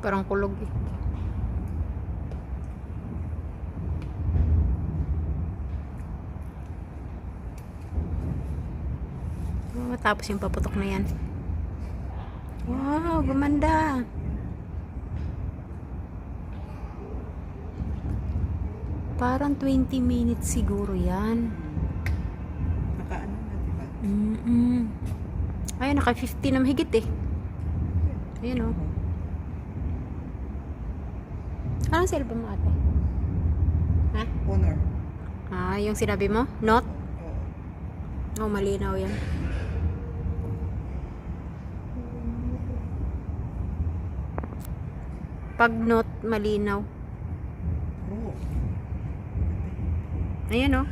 Parang kulog eh. Oh, tapos yung paputok na yan. Wow, gumanda. Parang 20 minutes siguro yan. Nakaano na, diba? Ayun, naka 50 na mahigit eh. Ayun oh. Anong cellphone mo ate? Ha? Honor. Ah, yung sinabi mo? Note? Oo. Oh, malinaw yan. Pag note, malinaw. Oo. Ayan oh.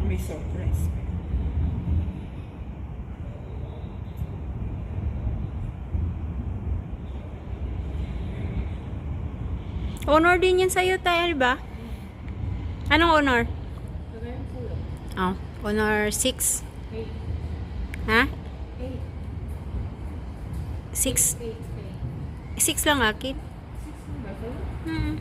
May surprise. Honor din yan sa'yo tayo, ba? Anong honor? Oh, honor 6. Ha? 6. 6 lang akin. Hmm.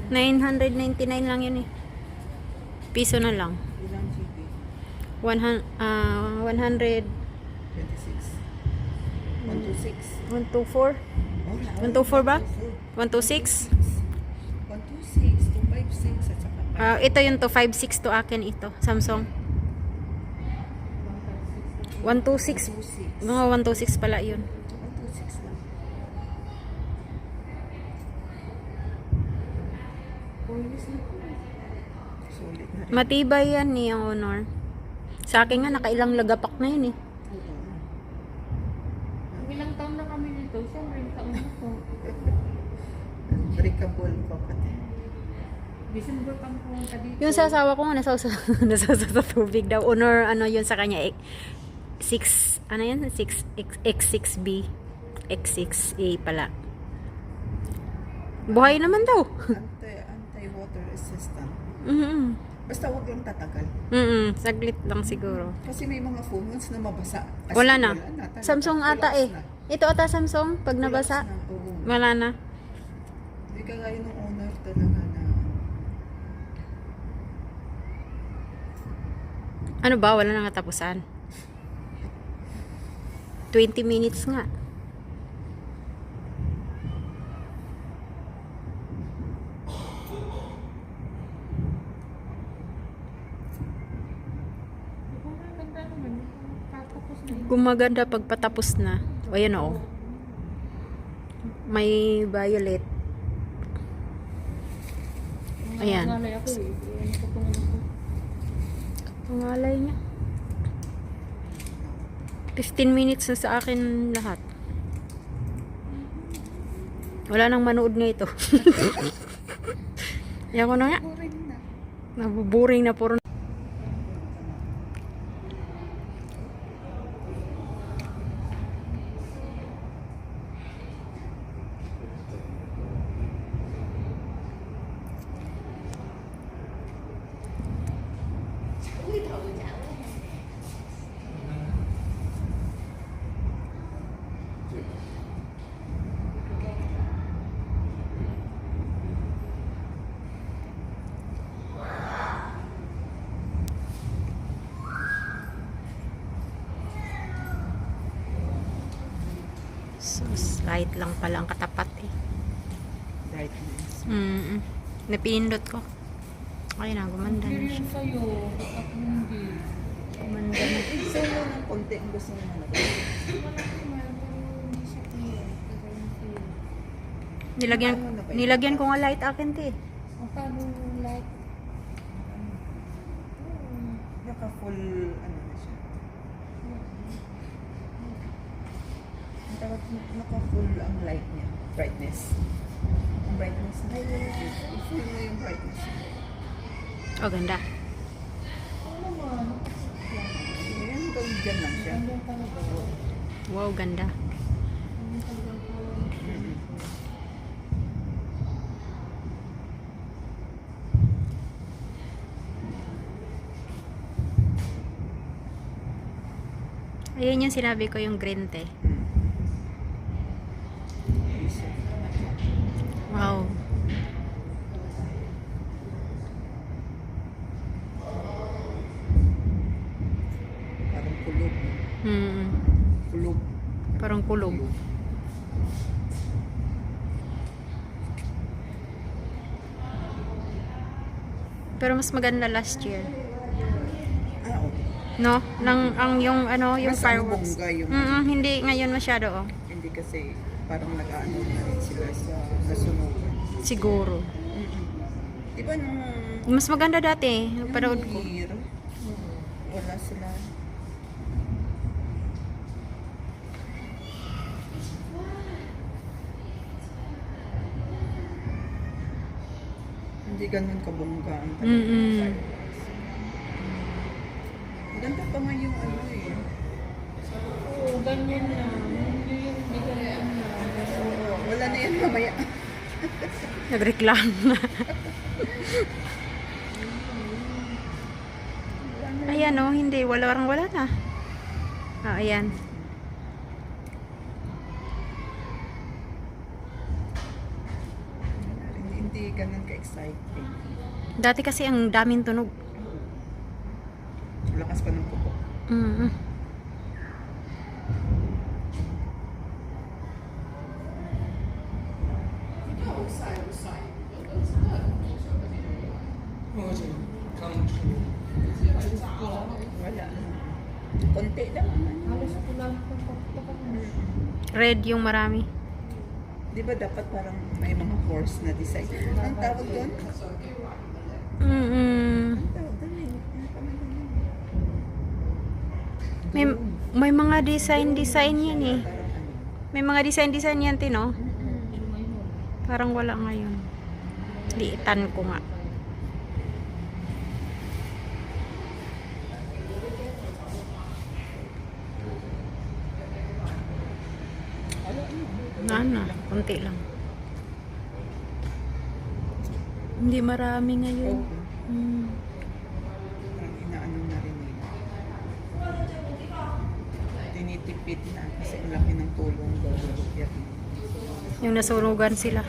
999 lang yun eh. Piso na lang. Ilang GB? 100 26. 126. 124 124 ba? 126 126, 256 at saka ito yung 256 to akin ito. Samsung 126. 126. Mga 126 pala yun. 126 lang. Solid na rin. Matibay yan ni ang Honor. Sa akin nga nakailang lagapak na yun eh. Ilang taon na kami dito? Siyempre, taon na po. Breakable pa pati. December kami pumunta dito. Yung sa asawa ko nga nasawsa sa tubig daw. Honor ano yun sa kanya 6 ano yan? 6 X6B X6A pala. Buhay naman daw. Anti-water resistant. Mhm. Basta wag lang tatagal. Saglit lang siguro. Kasi may mga phone once na mabasa. As Wala in, na. talaga. Samsung ata Collapse eh. na. Ito ata Samsung pag nabasa. Collapse na, oo. Wala na. Hindi kagaya ng owner talaga na Ano ba? Wala nang katapusan. 20 minutes nga. Ganda naman. Patapos na yun. Gumaganda pag patapos na. O yan o. May violet. Ayan. Nangalay ako eh. Ano ko po naman ko. Pangalay niya. 15 minutes na sa akin lahat. Wala nang manood nga ito. Yan ko na nga. boring na. Nabuburing na puro. So, slight lang pala ang katapat eh. Brightness. Napindot ko. Ayun na, gumanda na Hindi siya. rin sa'yo. At hindi. Gumanda na. So, lang konti ang gusto mo na. Wala naman. Pero hindi siya clear. Kaya yung clear. Nilagyan ko nga light akin te. Ang paano like Naka-full, ano na siya. Ang tawag, naka-full ang light niya. Brightness. Ang brightness na. I-full mo yung brightness niya. Oh, ganda. ano naman. Ayan. dyan lang siya. Hanggang talaga. Wow, ganda. Hanggang talagang kawan. Mm-mm. Ayun yung sinabi ko, yung green tea. Isa. Wow. Parang kulog. Mm. Kulog. Parang kulog. Pero mas maganda last year. Ah, oo. No? Ang yung ano, yung Mas fireworks. bongga yung Hindi ngayon masyado, oh. Hindi kasi parang nag-ano na rin sila sa nasunugan. Siguro. Di ba nung Mas maganda dati, napanood ko. year, wala sila. Hindi ganun kabongga ang Mm-mm. Ganda pa nga yung ano eh. Oo, ganyan lang. Hindi yung ganyan lang. Oo, wala na yan mamaya. Nagreklamo na. Ayan, oh, hindi. Wala na. Ah, ayan. Hindi ganun ka-exciting. Dati kasi ang daming tunog. Lakas pa ng kuko. Mm. Wala. Konti lang. Halos ako lang pagpapakot. Red yung marami. Di ba dapat parang may mga course na design? Ang tawag doon? Mm. Ang tawag doon eh. Ano pa man yun? May mga design yan eh. Parang ano. May mga design yan, Tino. Parang wala ngayon. Liitan ko nga. Konti lang. Hindi marami ngayon. Oo. Mm. Parang inaano na rin nila. Tinitipid na kasi ang laki ng tulong daw ng gobyerno. Yung nasunugan sila.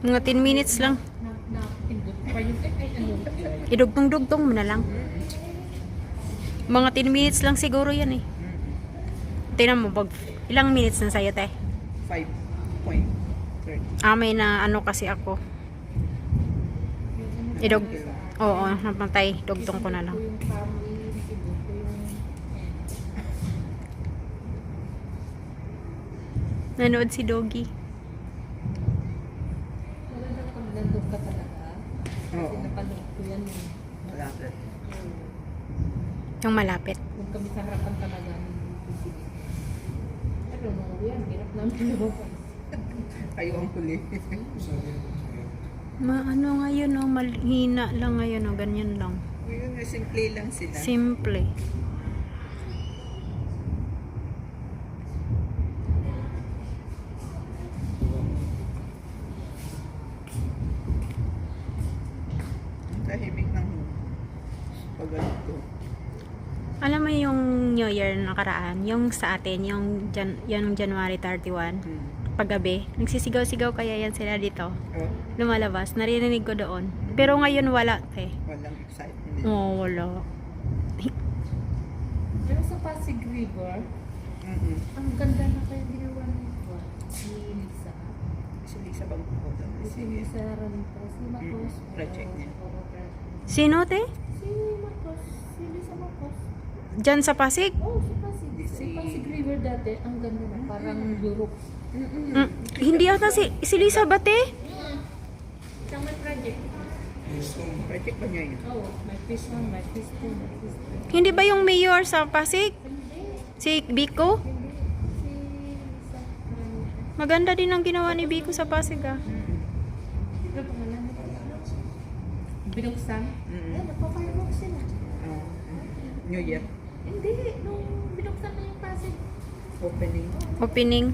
Mga 10 minutes lang. Napindot pa yun. Ay, ano? Idugtong-dugtong mo na lang. Mga 10 minutes lang siguro yan eh. Tingnan mo, ilang minutes na sa'yo, te? 5.30. May na ano kasi ako. Oo, napatay. Dugtong ko na lang. Yung family, pindot ko yung... Nanood si Doggy. Wala na pag nandun ka talaga. Kasi Oo. napanood ko yan eh. Malapit. Yung malapit. Kung kami sa harapan talaga ng PCB. I don't know yan. Hirap namin lumabas. Kayo ang huli. Ano ngayon, oh, malhina lang ngayon, oh, ganyan lang. Yun, simple lang sila. Simple. Tahimik ng pag ganito. Alam mo yung New Year nakaraan, yung sa atin, yung January 31, paggabi, nagsisigaw-sigaw kaya yan sila dito. Oh, Lumalabas, naririnig ko doon. Pero ngayon wala, eh. walang excitement. Oo, wala. Pero sa Pasig River, ang ganda na kayo ginawa nito. Si Lisa. Si Lisa bang po daw? Si Lisa Rantos. Si Marcos. Project niya. Sino, te? Si Marcos. Si Lisa Marcos. Diyan sa Pasig? Oh, si Pasig. Si Pasig River dati, ang ganda na. Parang Europe. Hindi ata si Lisa ba, te? Isang may project. Project ba niya yun? Oh, may fish 1, may fish 2, may fish 3. Hindi ba yung mayor sa Pasig? Hindi. Si Biko? Hindi. Si Lisa Rantos. Maganda din ang ginawa ni Biko sa Pasig ah. Ano pangalan nito? Binuksan? Mm. Eh, nagpa-fireworks sila. Oh. New Year. Hindi, nung binuksan na yung Pasig. Opening. Opening.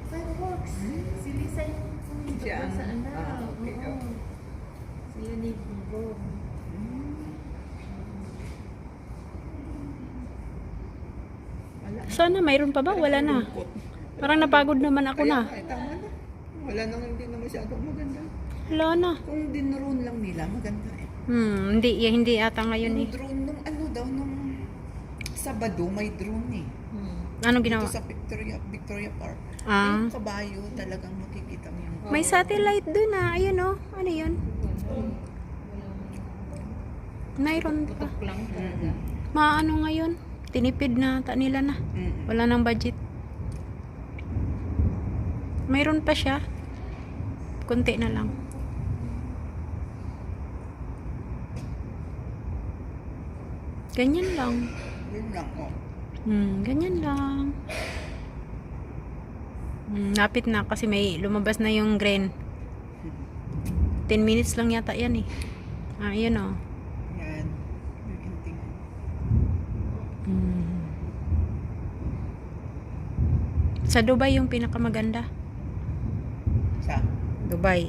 Fireworks. Si Lisa yung Siya ang- sa ano. okay, Oo. okay. Sila ni Vivo. Wala. Sana mayroon pa ba? Wala na. Parang napagod naman ako na. Ay, tama na. Wala nang hindi na masyadong maganda. Wala na. Kung dinrone lang nila, maganda eh. Hindi ata ngayon eh. Yung drone nung ano daw, nung Sabado, may drone eh. Anong ginawa? Dito sa Victoria Park. Ah. Yung kabayo, talagang makikita mo yung... May satellite dun ah. Ayun oh. Ano yun? Mayroon pa. Tutok lang talaga. Maano ngayon? Tinipid na ata nila na. Mm. Wala nang budget. Mayroon pa siya. Kunti na lang. Ganyan lang. Yun lang, oh. Ganyan lang. Napit na kasi may lumabas na yung green. 10 minutes lang yata yan eh. Ah, yun oh. Yan. Yung ending. Sa Dubai yung pinakamaganda. Sa? Dubai.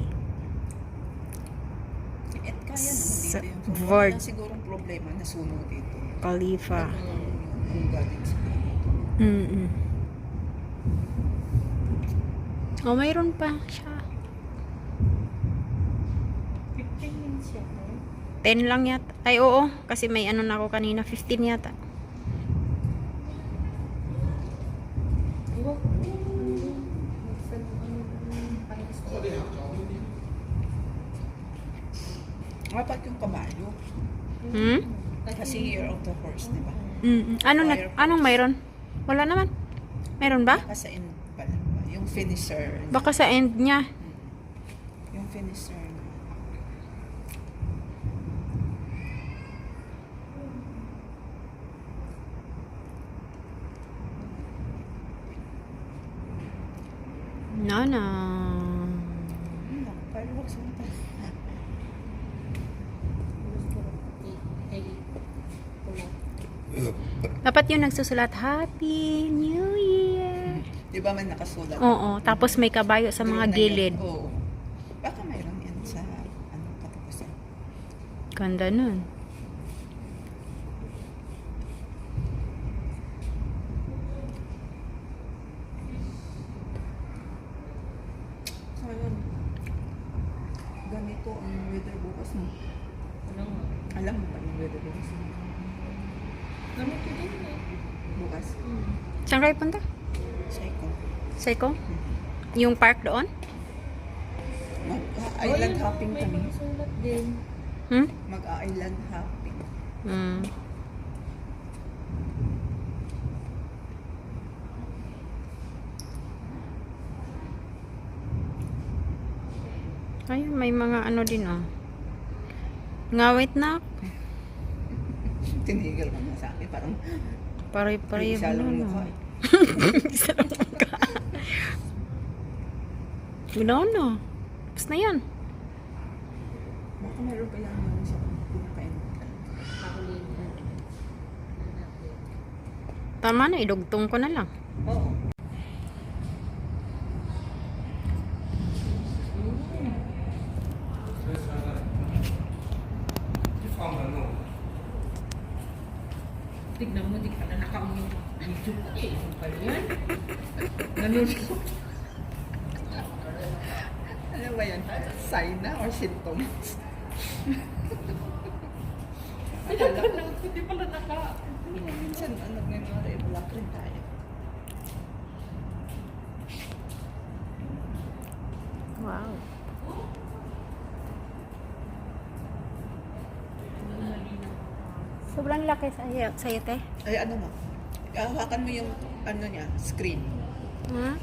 At kaya naman Sa dito yung... Burj Wala sigurong problema na sunog dito. Khalifa. Yung galing sa dito. Oh, mayroon pa siya. 15 minutes siya. 10 lang yata. Ay, oo. Kasi may ano na ako kanina. 15 yata. Iwag. Dapat yung kabayo. Kasi year of the horse, di ba? Anong mayroon? Wala naman. Mayroon ba? Baka sa end pala. Yung finisher. Baka sa end niya. Yung finisher. Nana. Fireworks mo pa. Dapat yung nagsusulat, Happy New Year. Di ba man nakasulat? Oo. Tapos may kabayo sa mga Doon na gilid. yan. Oo. Baka mayroon yan sa ano, katapusan. Ganda nun. So, yun. Ganito ang weather bukas mo. Ano nga? Alam mo ba yung weather bukas mo? Ganito din eh. Bukas? Saan kayo punta? Psycho. Seiko? Yung park doon? Mag-island hopping May kami. mga sulat din. Mag-island hopping. Ayun, may mga ano din oh. Ngawit na. Tinigil ka na sa akin. Parang Pare-pare isa lang mukha eh. Isa lang mukha. Gano'n. Tapos na yan. Baka meron pa yan yung sa pinakain. Pakulin na. Tama na, idugtong ko na lang. Oo. Tignan mo, di ka na nakamute. Video ka eh. Ano pa yan? Nanonood. Ano ba yan? Sign na or symptoms? Hindi pala naka. Minsan, ano nangyari, black rin tayo. Wow. Sobrang laki sa'yo, te. Ay, ano mo? Hawakan mo yung, ano niya, screen. Ha?